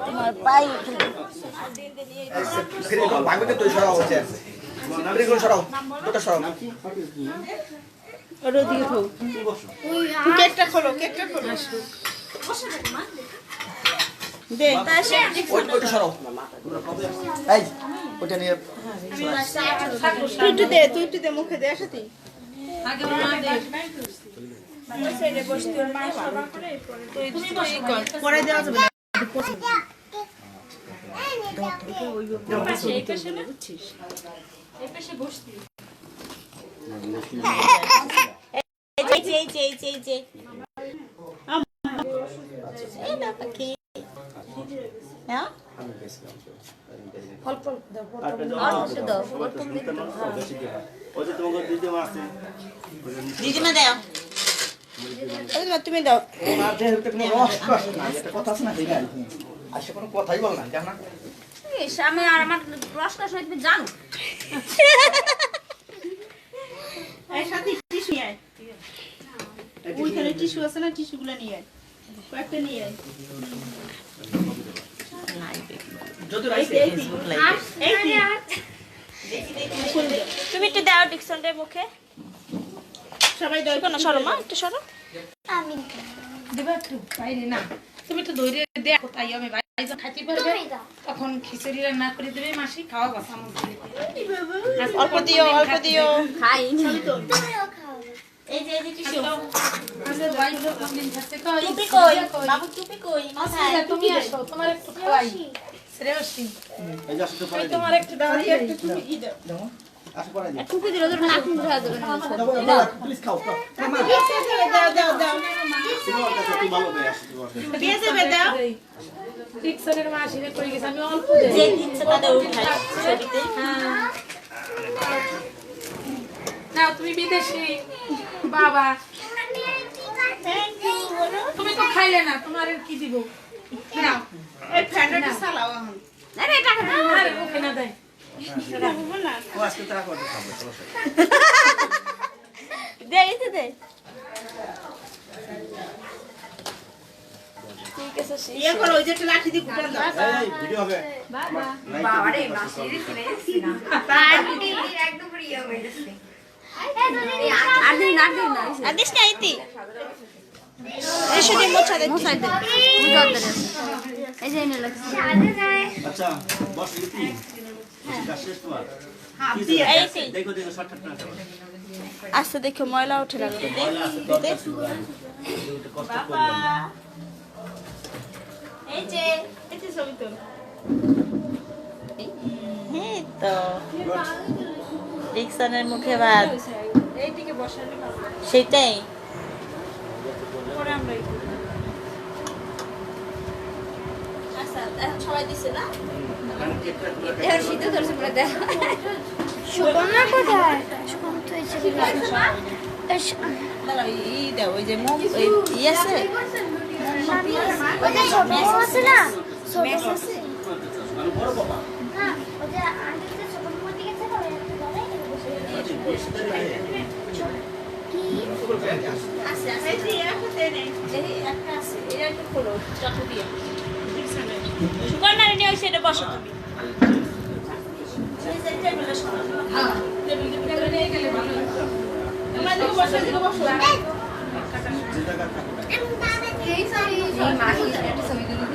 তোমার পাই ভাগবে তুই সরাও হচ্ছে সরাও তোটা সরাও ওর দিকে থাও কেকটা খোলো দে ওইটা সরাও এই ওইটা নিয়ে তুই একটু দে মুখে দে সাথে আগে মা দে সেটা বসতে ওর মা তুই পরে দেওয়া যাবে দিদিমা দাও তুমি দাও কথা আছে না আজকে কোনো কথাই বল না জানা আমি আর আমার রসটা সহিত জানো সাথে টিস্যু নিয়ে আয় ওইখানে টিস্যু আছে না টিস্যুগুলো নিয়ে আয় কয়েকটা নিয়ে আয় তুমি একটু দাও ডিকশনটার মুখে সবাই দাও না সরো মা একটু সরো আমি দিবা একটু বাইরে না তুমি তো ধরে দেখো তাই আমি বাইরে খাইতে পারবে তখন খিচুড়ি রান্না করে দেবে মাসি খাওয়া বাসা অল্প দিও খাই তুমিও খাও এই যে টিস্যু আমাদের বাইরে কোনদিন থাকতে কই টুপি কই বাবু টুপি কই আচ্ছা তুমি আসো তোমার একটু খাওয়াই শ্রেয়সী এই যে আসতে পারে তোমার একটু দাও দিয়ে একটু তুমি ই দাও আসো পরে দিও টুপি দিলে তোর নাক মুখ ধরা যাবে না প্লিজ খাও দাও তোমার কাছে তুই ভালো করে আসি দিয়ে দেবে দাও টিকসনের মাসিরে কই গেছে আমি অল্প যে দেই দিচ্ছে তাদের উঠাই ছবিতে না তুমি বিদেশি বাবা তুমি তো খাইলে না তোমার আর কি দিব নাও এই ফ্যানটা চালাও এখন আরে টাকা আরে ওকে না দেয় ও আজকে তারা করে খাবো চলো দে এই দে ঠিক আছে ইয়ে করো ওই যে একটা লাঠি দিয়ে কুটান দাও এই ভিডিও হবে বাবারে মাসিরে ফেলে এসেছি না একদম প্রিয় হয়ে গেছে আদিস না আইতি এসে দে মোছা দে দে এই যে এনে লাগছে আচ্ছা বস লিখি কাজ শেষ তোমার এইতি দেখো দেখো শর্টকাট না আস্তে দেখো ময়লা উঠে লাগবে দে কষ্ট করলাম এই যে এই যে ছবি তোল এই তো ডিকশনের মুখে ভাত এইদিকে বসালে ভালো সেটাই পরে আমরা আচ্ছা এখন সবাই দিছে না এর শীতে ধরছে পড়ে দেখ সুগন্ধা কোথায় সুগন্ধা তো এসে গেল দাঁড়াও ই দাও ওই যে মুখ ওই ই আছে ওটা ছোট আছে না ছোট আছে মানে বড় বাবা হ্যাঁ ওটা আগে যে ছোট মতি গেছে না ওই একটা ধরে কি আছে আছে এই যে একটা দে নেই এই একটা আছে এটা একটু খোলো চাকু দিয়ে সুকন্যা নিয়ে ওই সাইডে বসো তুমি এই যে টেবিলে সরো হ্যাঁ টেবিলে নিয়ে গেলে ভালো তোমাদের বসে দিকে বসো এই সারি এই মাহি একটা ছবি দিলি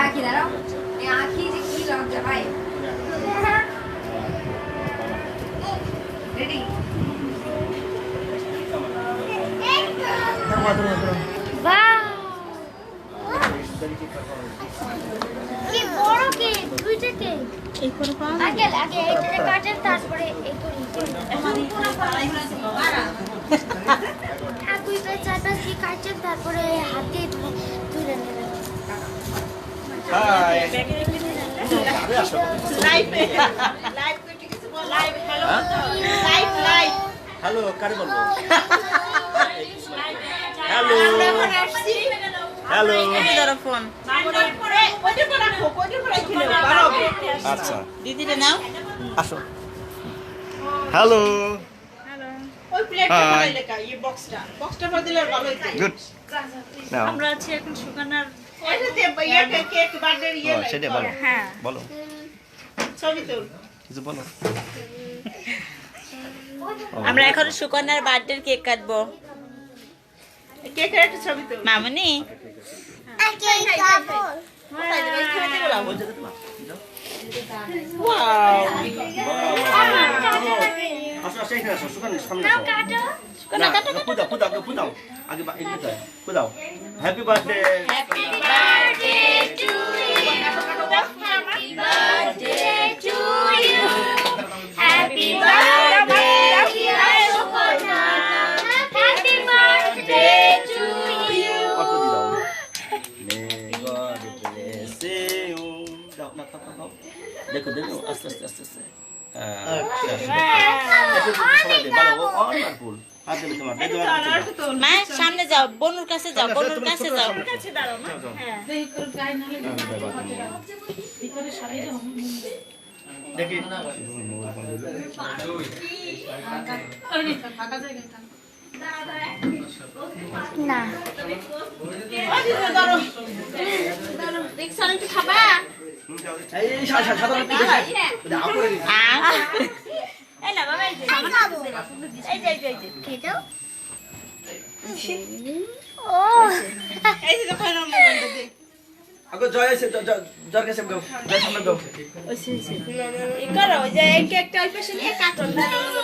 আখি দাঁড়াও এই আখি যে কি লজ্জা ভাই রেডি বাহ কি বড় কেক দুইটা কেক এই করে পা আগে আগে এইটা কাটেন তারপরে এই করি দুইটা চারটা কি কাটেন তারপরে হাতে তুলে নেবেন হাই লাইভ লাইভ করতে কিছু বল লাইভ হ্যালো লাইভ হ্যালো কারে বলবো হ্যালো এখন আসছি হ্যালো ধরো ফোন ওইটা পরে রাখো ওইটা পরে খেলে বারো আচ্ছা দিদিরে নাও আসো হ্যালো ওই প্লেটটা Hi. পরে লেখা এই বক্সটা পরে দিলে ভালো হইতো গুড নাও আমরা আছি এখন সুকন্যার কেক বার্থডে ইয়ে সেটা বলো হ্যাঁ বলো ছবি তুল কিছু বলো আমরা এখন সুকন্যার বার্থডে কেক কাটবো কেকের একটা ছবি তুল মামনি আসো আসো এখানে আসো সুকান সামনে আসো ফুদাও ফুদাও আগে ফুদাও happy birthday happy birthday to you happy birthday dear Sukanya happy birthday to you অল্প দি দাও মে গড ব্লেস ইউ দাও না দাও দেখো দেখো আস্তে আস্তে আস্তে আস্তে মা সামনে যাও বনুর কাছে যাও বনুর কাছে যাও দেখি করে গায়ে না লাগে ভিতরে সবাই দেখি ফাঁকা জায়গা না রিক্সার একটু খাবা এই সাধারণ এই না বাবা এই যে খেয়ে যাও ও এই যে দেখো না মোবাইলটা দে আগে জয় আছে জয় কাছে দাও জয় সামনে দাও এই করো যে এই কেকটা ওই পাশে নিয়ে কাটুন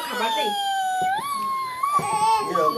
খাবার দেই